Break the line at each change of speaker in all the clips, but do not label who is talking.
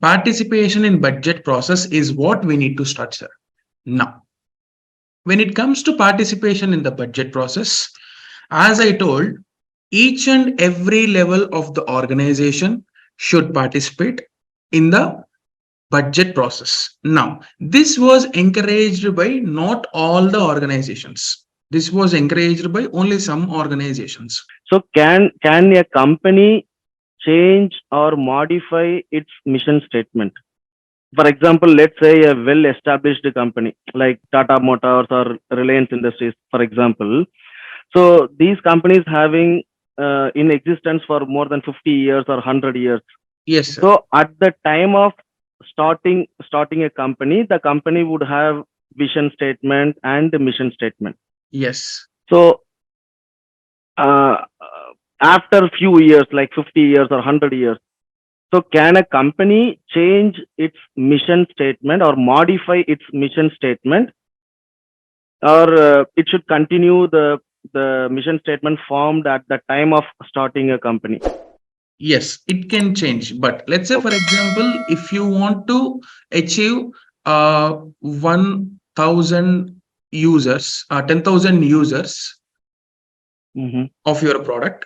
Participation in budget process is what we need to start, sir. Now, when it comes to participation in the budget process, as I told, each and every level of the organization should participate in the budget process. Now, this was encouraged by not all the organizations. This was encouraged by only some organizations.
So can a company change or modify its mission statement? For example, let's say a well-established company like Tata Motors or Reliance Industries, for example. So these companies having in existence for more than 50 years or 100 years.
Yes, sir.
So at the time of starting a company, the company would have vision statement and mission statement.
Yes.
So uh, after a few years, like 50 years or 100 years, so can a company change its mission statement or modify its mission statement, or it should continue the mission statement formed at the time of starting a company?
Yes, it can change. But let's say, for
Okay.
example, if you want to achieve 1,000 users, 10,000 users
Mhm.
of your product,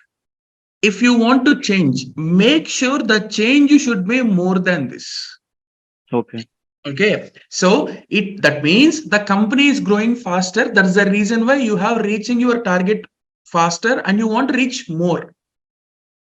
if you want to change, make sure the change should be more than this.
Okay.
Okay, so that means the company is growing faster. That's the reason why you have reaching your target faster and you want to reach more.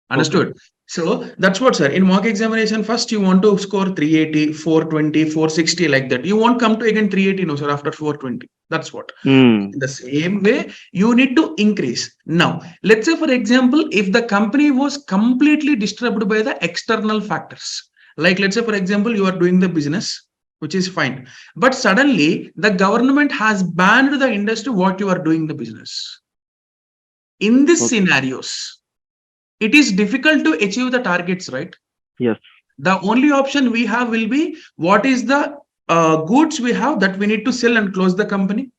Understood?
Okay.
So that's what, sir. In mock examination, first you want to score 380, 420, 460 like that. You won't come to again 380, no, sir, after 420. That's what.
Mm.
In the same way, you need to increase. Now, let's say, for example, if the company was completely disturbed by the external factors, like let's say, for example, you are doing the business, which is fine. But suddenly, the government has banned the industry what you are doing the business. In these
Okay.
scenarios, it is difficult to achieve the targets, right?
Yes.
The only option we have will be what is the goods we have that we need to sell and close the company.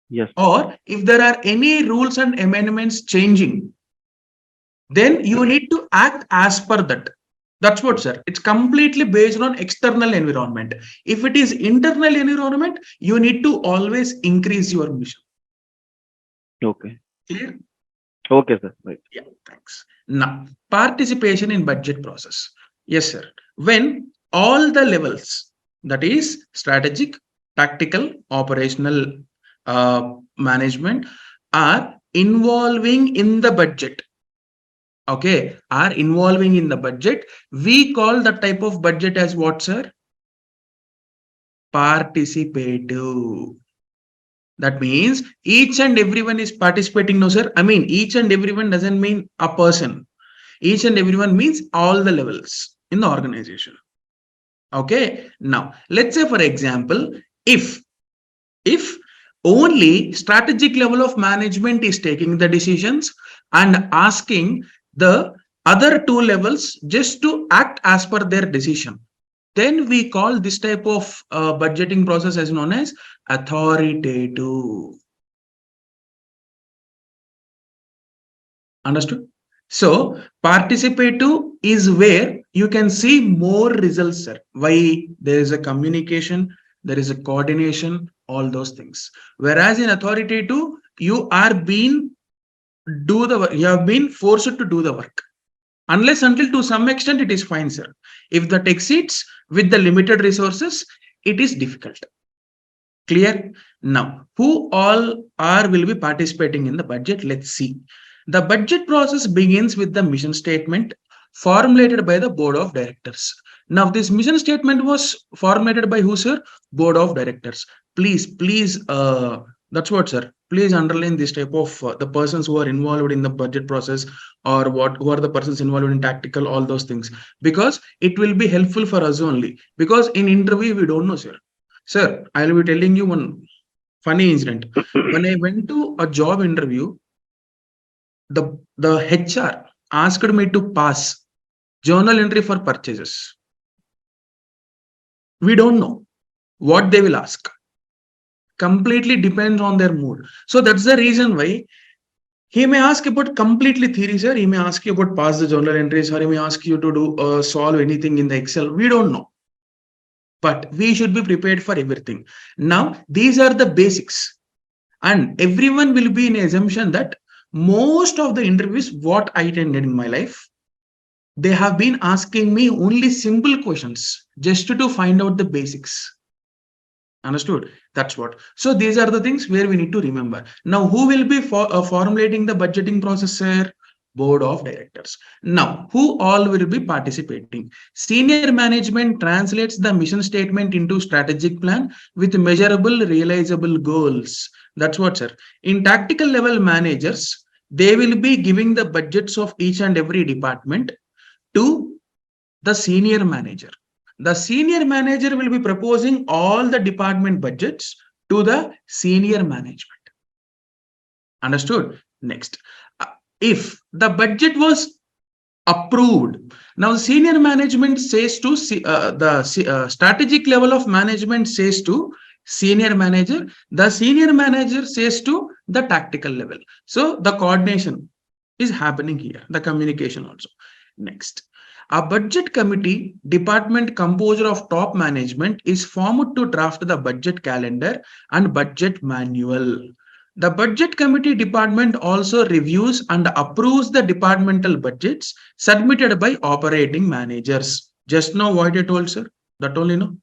Yes.
Or if there are any rules and amendments changing, then you need to act as per that. That's what, sir. It's completely based on external environment. If it is internal environment, you need to always increase your mission.
Okay.
Clear?
Okay, sir. Right.
Yeah, thanks. Now, participation in budget process. Yes, sir. When all the levels, that is strategic, tactical, operational, management, are involving in the budget. Okay, are involving in the budget. We call the type of budget as what, sir? Participative. That means each and everyone is participating. No, sir. I mean, each and everyone doesn't mean a person. Each and everyone means all the levels in the organization. Okay. Now, let's say, for example, if only strategic level of management is taking the decisions and asking the other two levels just to act as per their decision, then we call this type of budgeting process as known as authoritative. Understood? So participative is where you can see more results, sir. Why? There is a communication, there is a coordination, all those things. Whereas in authoritative, you are being do the work, you have been forced to do the work. Unless until to some extent it is fine, sir. If that exceeds with the limited resources, it is difficult. Clear? Now, who all will be participating in the budget? Let's see. The budget process begins with the mission statement formulated by the board of directors. Now, this mission statement was formulated by who, sir? Board of directors. Please, that's what, sir. Please underline this type of the persons who are involved in the budget process, or who are the persons involved in tactical, all those things, because it will be helpful for us only. Because in interview we don't know, sir. Sir, I will be telling you one funny incident. When I went to a job interview, the HR asked me to pass journal entry for purchases. We don't know what they will ask. Completely depends on their mood. So that's the reason why he may ask about completely theory, sir. He may ask you about pass the journal entries, or he may ask you to do solve anything in the Excel. We don't know. but we should be prepared for everything. Now, these are the basics, and everyone will be in assumption that most of the interviews what I attended in my life, they have been asking me only simple questions just to find out the basics. Understood? That's what. So these are the things where we need to remember. Now, who will be formulating the budgeting process, sir? Board of directors. Now, who all will be participating? Senior management translates the mission statement into strategic plan with measurable, realizable goals. That's what, sir. In tactical level managers, they will be giving the budgets of each and every department to the senior manager. The senior manager will be proposing all the department budgets to the senior management. Understood? Next, if the budget was approved, now senior management says to the strategic level of management says to senior manager, the senior manager says to the tactical level. So the coordination is happening here, the communication also. Next, a budget committee department composed of top management is formed to draft the budget calendar and budget manual. The budget committee department also reviews and approves the departmental budgets submitted by operating managers. Just now what I told, sir, that only no.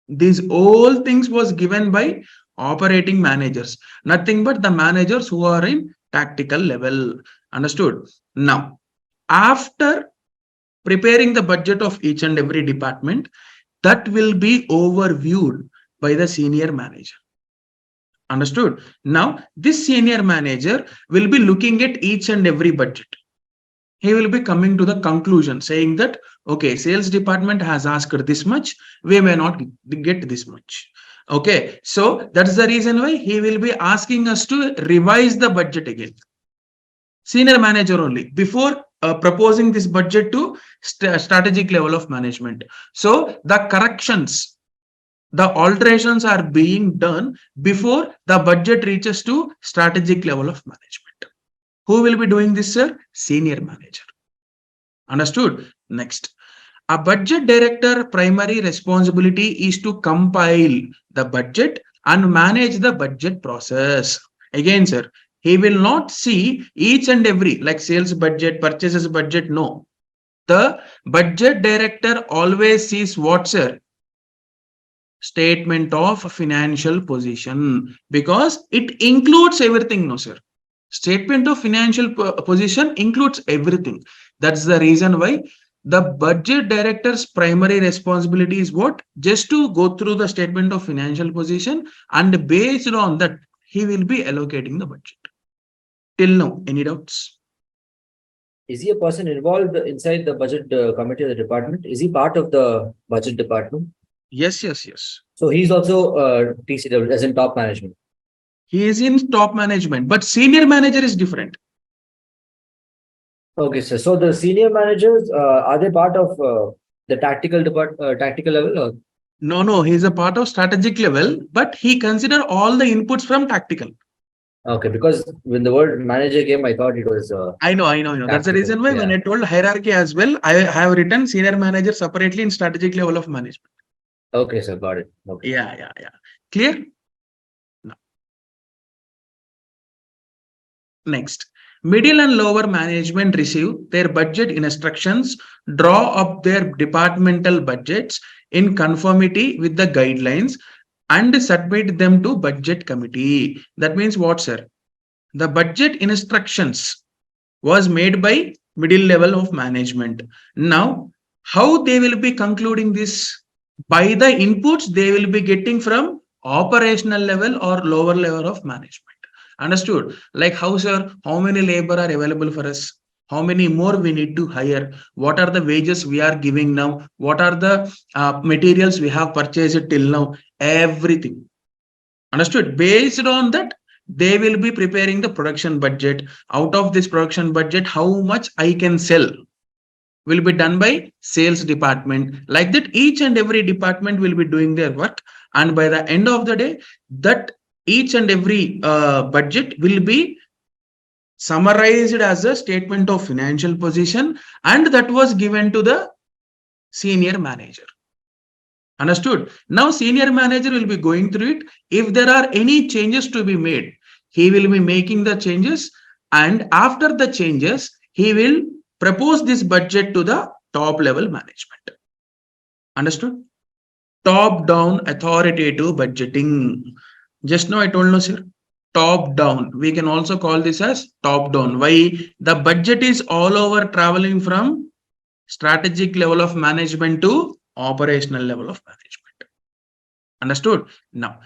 These all things was given by operating managers, nothing but the managers who are in tactical level. Understood? Now, after preparing the budget of each and every department, that will be overviewed by the senior manager. Understood? Now, this senior manager will be looking at each and every budget. He will be coming to the conclusion saying that, okay, sales department has asked this much, we may not get this much. Okay, so that's the reason why he will be asking us to revise the budget again. Senior manager only before proposing this budget to strategic level of management. So the corrections, the alterations are being done before the budget reaches to strategic level of management. Who will be doing this, sir? Senior manager. Understood? Next, a budget director primary responsibility is to compile the budget and manage the budget process. Again, sir, he will not see each and every like sales budget, purchases budget. No, the budget director always sees what, sir? Statement of financial position, because it includes everything. No, sir. Statement of financial position includes everything. That's the reason why the budget director's primary responsibility is what? Just to go through the statement of financial position, and based on that, he will be allocating the budget. Till now, any doubts?
Is he a person involved inside the budget committee of the department? Is he part of the budget department?
Yes.
So he's also TCW, as in top management.
He is in top management, but senior manager is different.
Okay, sir. So the senior managers, are they part of the tactical level? Or?
No, he is a part of strategic level, but he consider all the inputs from tactical.
Okay, because when the word manager came, I thought it was.
I know. That's the reason why when I told hierarchy as well, I have written senior manager separately in strategic level of management.
Okay, sir, got it. Okay.
Yeah. Clear? No. Next, middle and lower management receive their budget instructions, draw up their departmental budgets in conformity with the guidelines, and submit them to budget committee. That means what, sir? The budget instructions was made by middle level of management. Now, how they will be concluding this? By the inputs they will be getting from operational level or lower level of management. Understood? Like how, sir, how many labor are available for us? How many more we need to hire? What are the wages we are giving now? What are the materials we have purchased till now? Everything. Understood? Based on that, they will be preparing the production budget. Out of this production budget, how much I can sell will be done by sales department. Like that, each and every department will be doing their work. And by the end of the day, that each and every budget will be summarized as a statement of financial position, and that was given to the senior manager. Understood? Now senior manager will be going through it. If there are any changes to be made, he will be making the changes, and after the changes, he will propose this budget to the top level management. Understood? Top down authoritative budgeting. Just now I told no, sir. Top down. We can also call this as top down. Why? The budget is all over traveling from strategic level of management to operational level of management. Understood? Now,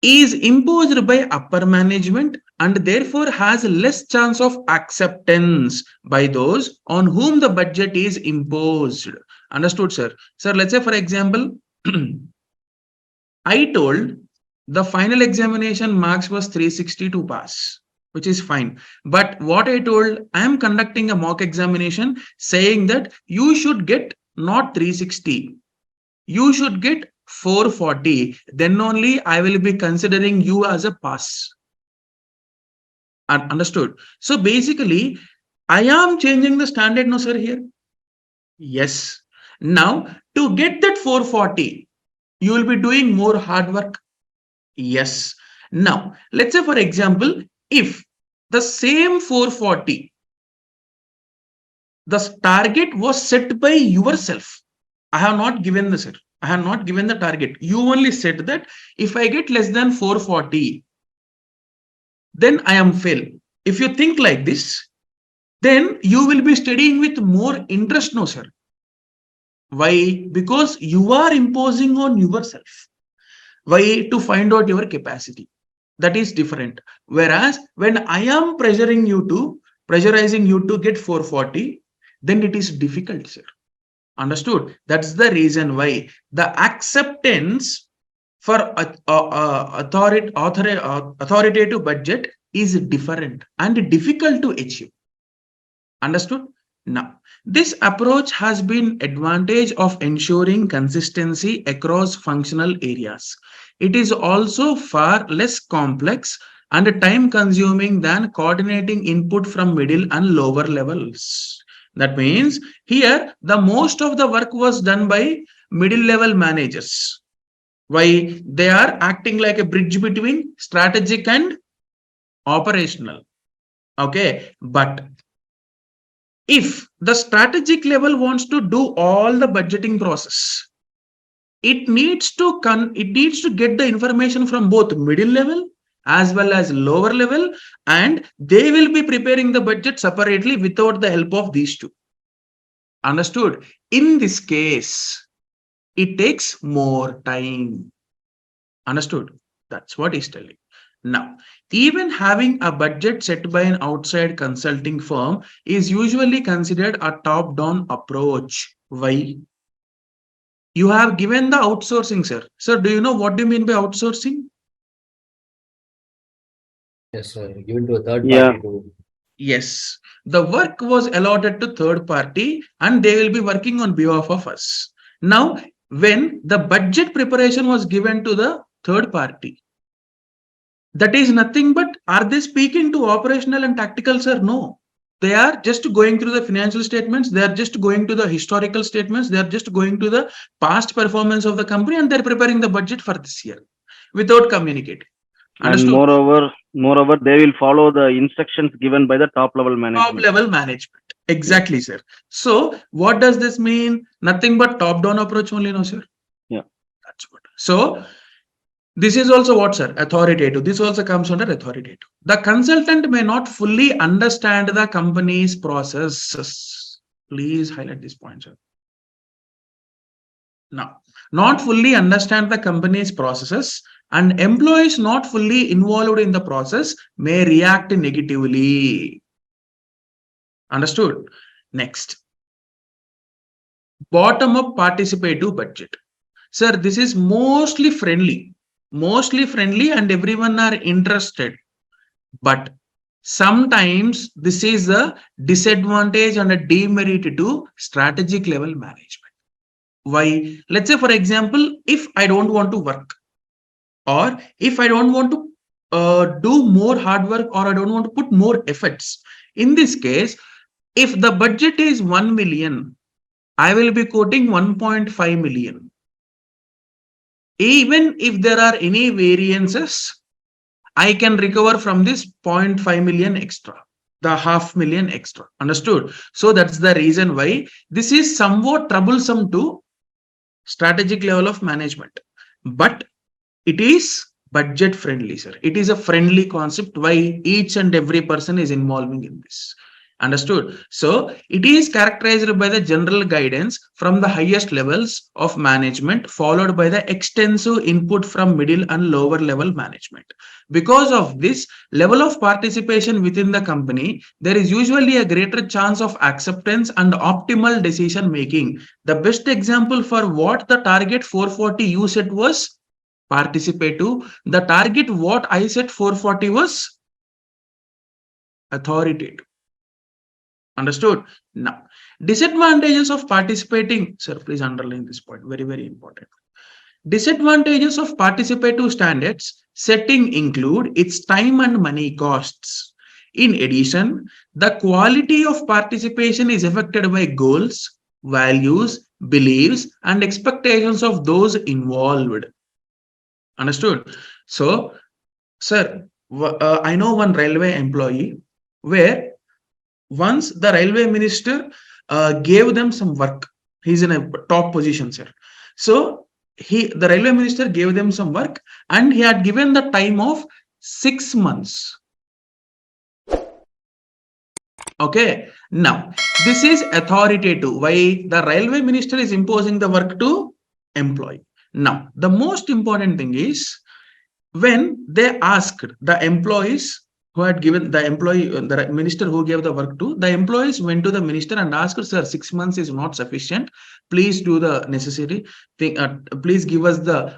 is imposed by upper management and therefore has less chance of acceptance by those on whom the budget is imposed. Understood, sir? Sir, let's say for example, I told the final examination marks was 360 to pass, which is fine. But what I told, I am conducting a mock examination saying that you should get not 360, you should get 440. Then only I will be considering you as a pass. Understood? So basically, I am changing the standard, no, sir, here. Yes. Now, to get that 440, you will be doing more hard work. Yes. Now, let's say, for example, if the same 440, the target was set by yourself. I have not given the, sir. I have not given the target. You only said that if I get less than 440, then I am fail. If you think like this, then you will be studying with more interest, no, sir. Why? Because you are imposing on yourself. Why? To find out your capacity. That is different. Whereas when I am pressurizing you to get 440, then it is difficult, sir. Understood? That's the reason why the acceptance for authoritative budget is different and difficult to achieve. Understood? Now, this approach has been advantage of ensuring consistency across functional areas. It is also far less complex and time consuming than coordinating input from middle and lower levels. That means here the most of the work was done by middle level managers. Why? They are acting like a bridge between strategic and operational. Okay, but if the strategic level wants to do all the budgeting process, it needs to get the information from both middle level as well as lower level, and they will be preparing the budget separately without the help of these two. Understood? In this case, it takes more time. Understood? That's what he's telling. Now, even having a budget set by an outside consulting firm is usually considered a top-down approach. Why? You have given the outsourcing, sir. Sir, do you know what do you mean by outsourcing?
Yes, sir. Given to a third
Yeah.
party to.
Yes. The work was allotted to third party and they will be working on behalf of us. Now, when the budget preparation was given to the third party, that is nothing but, are they speaking to operational and tactical, sir? No. They are just going through the financial statements. They are just going to the historical statements. They are just going to the past performance of the company and they're preparing the budget for this year without communicating.
And
Understood?
moreover, they will follow the instructions given by the top level management.
Top level management. Exactly, sir. So what does this mean? Nothing but top down approach only, no, sir?
Yeah.
That's good. So this is also what, sir? Authoritative. This also comes under authoritative. The consultant may not fully understand the company's processes. Please highlight this point, sir. Now, not fully understand the company's processes, and employees not fully involved in the process may react negatively. Understood? Next, bottom up participative budget. Sir, this is mostly friendly and everyone are interested. But sometimes this is a disadvantage and a demerit to strategic level management. Why? Let's say, for example, if I don't want to work, or if I don't want to do more hard work, or I don't want to put more efforts, in this case, if the budget is 1 million, I will be quoting 1.5 million. Even if there are any variances, I can recover from this 0.5 million extra, the 500,000 extra. Understood? So that's the reason why this is somewhat troublesome to strategic level of management. But it is budget friendly, sir. It is a friendly concept why each and every person is involving in this. Understood? So it is characterized by the general guidance from the highest levels of management, followed by the extensive input from middle and lower level management. Because of this level of participation within the company, there is usually a greater chance of acceptance and optimal decision making. The best example for what the target 440 you said was participative. The target what I said 440 was authoritative. Understood? Now, disadvantages of participating, sir, please underline this point, very, very important. Disadvantages of participative standards setting include its time and money costs. In addition, the quality of participation is affected by goals, values, beliefs, and expectations of those involved. Understood? So, sir, I know one railway employee where once the railway minister gave them some work. He's in a top position, sir. So the railway minister gave them some work and he had given the time of 6 months. Okay. Now, this is authoritative. Why? The railway minister is imposing the work to employee. Now, the most important thing is when they asked the employees who had given the minister who gave the work to, the employees went to the minister and asked, sir, 6 months is not sufficient. Please do the necessary thing. Please give us the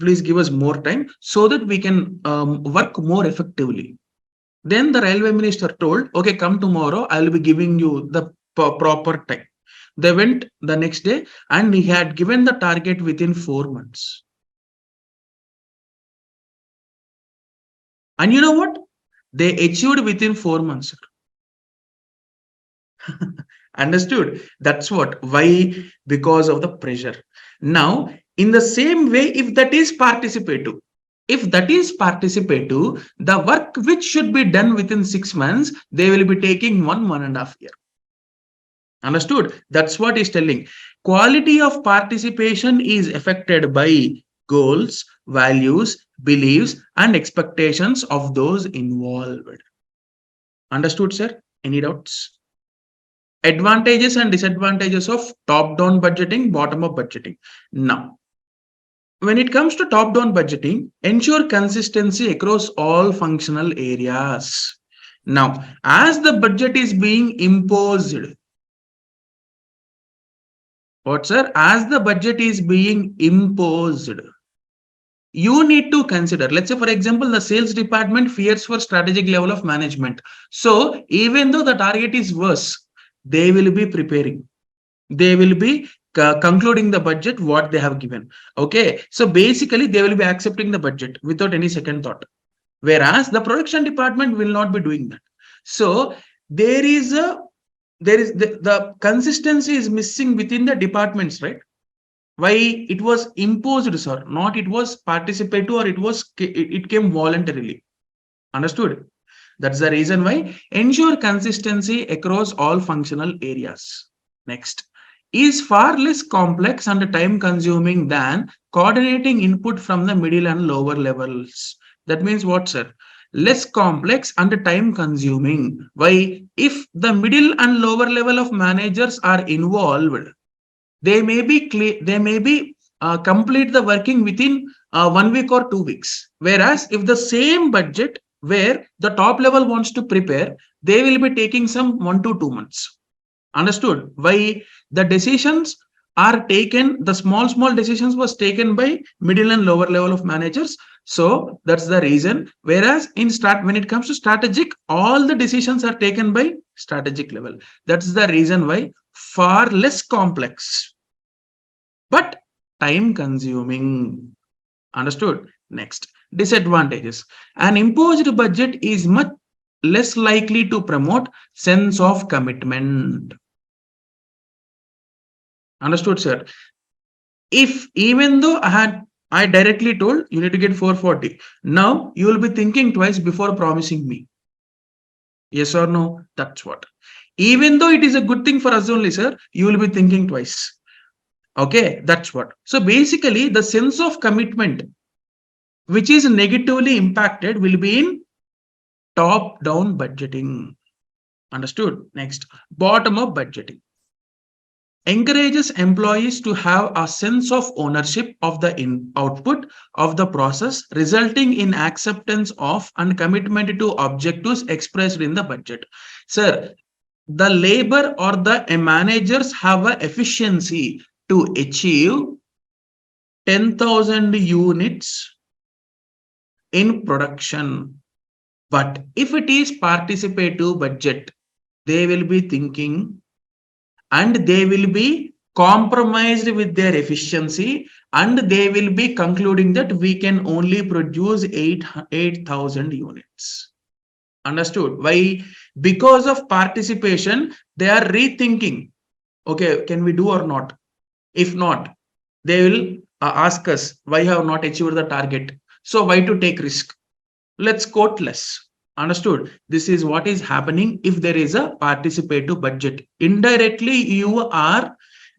please give us more time so that we can work more effectively. Then the railway minister told, okay, come tomorrow. I will be giving you the proper time. They went the next day and he had given the target within 4 months. And you know what? They achieved within 4 months. Understood? That's what. Why? Because of the pressure. Now, in the same way, if that is participative, the work which should be done within 6 months, they will be taking 1.5 years. Understood? That's what he's telling. Quality of participation is affected by goals, values, beliefs, and expectations of those involved. Understood, sir? Any doubts? Advantages and disadvantages of top-down budgeting, bottom-up budgeting. Now, when it comes to top-down budgeting, ensure consistency across all functional areas. Now, as the budget is being imposed, what, sir? As the budget is being imposed, you need to consider, let's say, for example, the sales department fears for strategic level of management. So even though the target is worse, they will be preparing. They will be concluding the budget what they have given. Okay. So basically they will be accepting the budget without any second thought. Whereas the production department will not be doing that. So the consistency is missing within the departments, right? Why? It was imposed, sir, not it was participative or it came voluntarily. Understood? That's the reason why ensure consistency across all functional areas. Next is far less complex and time consuming than coordinating input from the middle and lower levels. That means what, sir? Less complex and time consuming. Why? If the middle and lower level of managers are involved, they may be complete the working within 1 week or 2 weeks. Whereas if the same budget where the top level wants to prepare, they will be taking some 1 to 2 months. Understood? Why? The decisions are taken, the small decisions was taken by middle and lower level of managers. So that's the reason. Whereas when it comes to strategic, all the decisions are taken by strategic level. That's the reason why far less complex, but time consuming. Understood? Next, disadvantages. An imposed budget is much less likely to promote sense of commitment. Understood, sir? If even though I directly told you need to get 440, now you will be thinking twice before promising me. Yes or no? That's what. Even though it is a good thing for us only, sir, you will be thinking twice. Okay, that's what. So basically, the sense of commitment which is negatively impacted will be in top-down budgeting. Understood? Next, bottom-up budgeting encourages employees to have a sense of ownership of the output of the process, resulting in acceptance of and commitment to objectives expressed in the budget. Sir, the labor or the managers have a efficiency to achieve 10,000 units in production. But if it is participative budget, they will be thinking and they will be compromised with their efficiency and they will be concluding that we can only produce 8,000 units. Understood? Why? Because of participation, they are rethinking, okay, can we do or not? If not, they will ask us, why have not achieved the target? So why to take risk? Let's quote less. Understood? This is what is happening if there is a participative budget. Indirectly, you are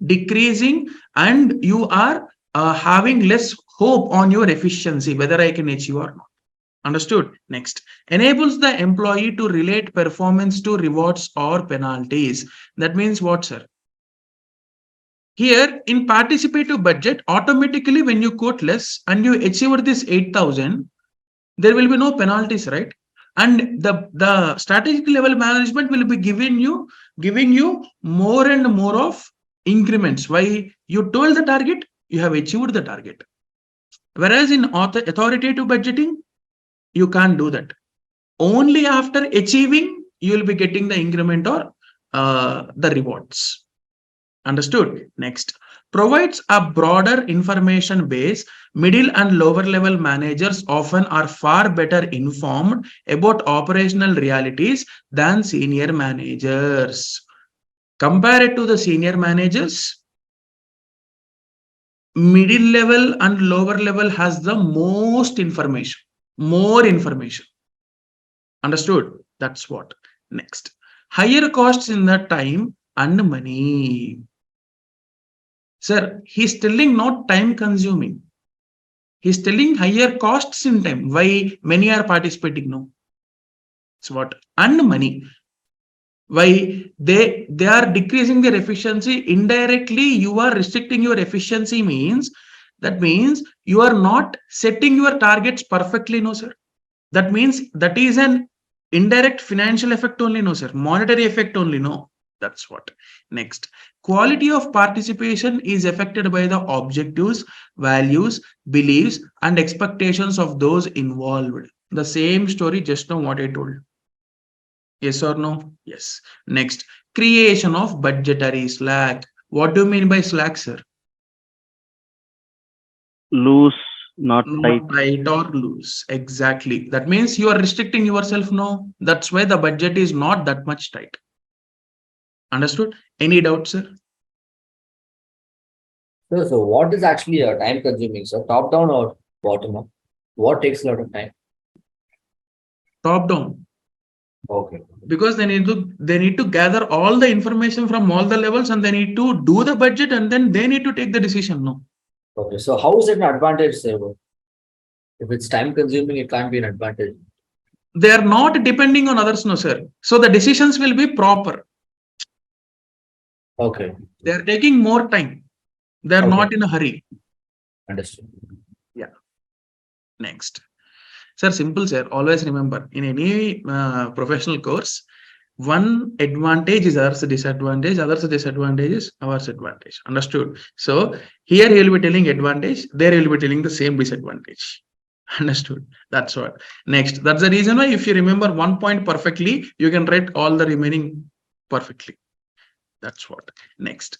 decreasing and you are having less hope on your efficiency, whether I can achieve or not. Understood? Next, enables the employee to relate performance to rewards or penalties. That means what, sir? Here in participative budget, automatically when you quote less and you achieve this 8,000, there will be no penalties, right? And the strategic level management will be giving you more and more of increments. Why? You told the target, you have achieved the target. Whereas in authoritative budgeting, you can't do that. Only after achieving, you will be getting the increment or the rewards. Understood? Next, provides a broader information base. Middle and lower level managers often are far better informed about operational realities than senior managers. Compared to the senior managers, middle level and lower level has the most information, more information. Understood? That's what. Next, higher costs in the time and money. Sir, he's telling not time consuming. He's telling higher costs in time. Why many are participating? No. It's what? And money. Why they are decreasing their efficiency. Indirectly, you are restricting your efficiency means you are not setting your targets perfectly, no, sir. That means that is an indirect financial effect only, no, sir. Monetary effect only, no. That's what. Next, quality of participation is affected by the objectives, values, beliefs, and expectations of those involved. The same story just now what I told. Yes or no? Yes. Next, creation of budgetary slack. What do you mean by slack, sir?
Loose, not tight.
Not tight or loose. Exactly. That means you are restricting yourself. No, that's why the budget is not that much tight. Understood? Any doubt, sir?
So what is actually time consuming, sir? Top down or bottom up? What takes a lot of time?
Top down.
Okay.
Because they need to gather all the information from all the levels and they need to do the budget and then they need to take the decision. No.
Okay. So how is it an advantage, sir? If it's time consuming, it can't be an advantage.
They are not depending on others, no, sir. So the decisions will be proper.
Okay.
They are taking more time. They are not in a hurry.
Understood.
Yeah. Next. Sir, simple, sir. Always remember, in any professional course, one advantage is others disadvantage, others disadvantage is ours advantage. Understood? So here he will be telling advantage, there he will be telling the same disadvantage. Understood? That's what. Next, that's the reason why if you remember one point perfectly, you can write all the remaining perfectly. That's what. Next.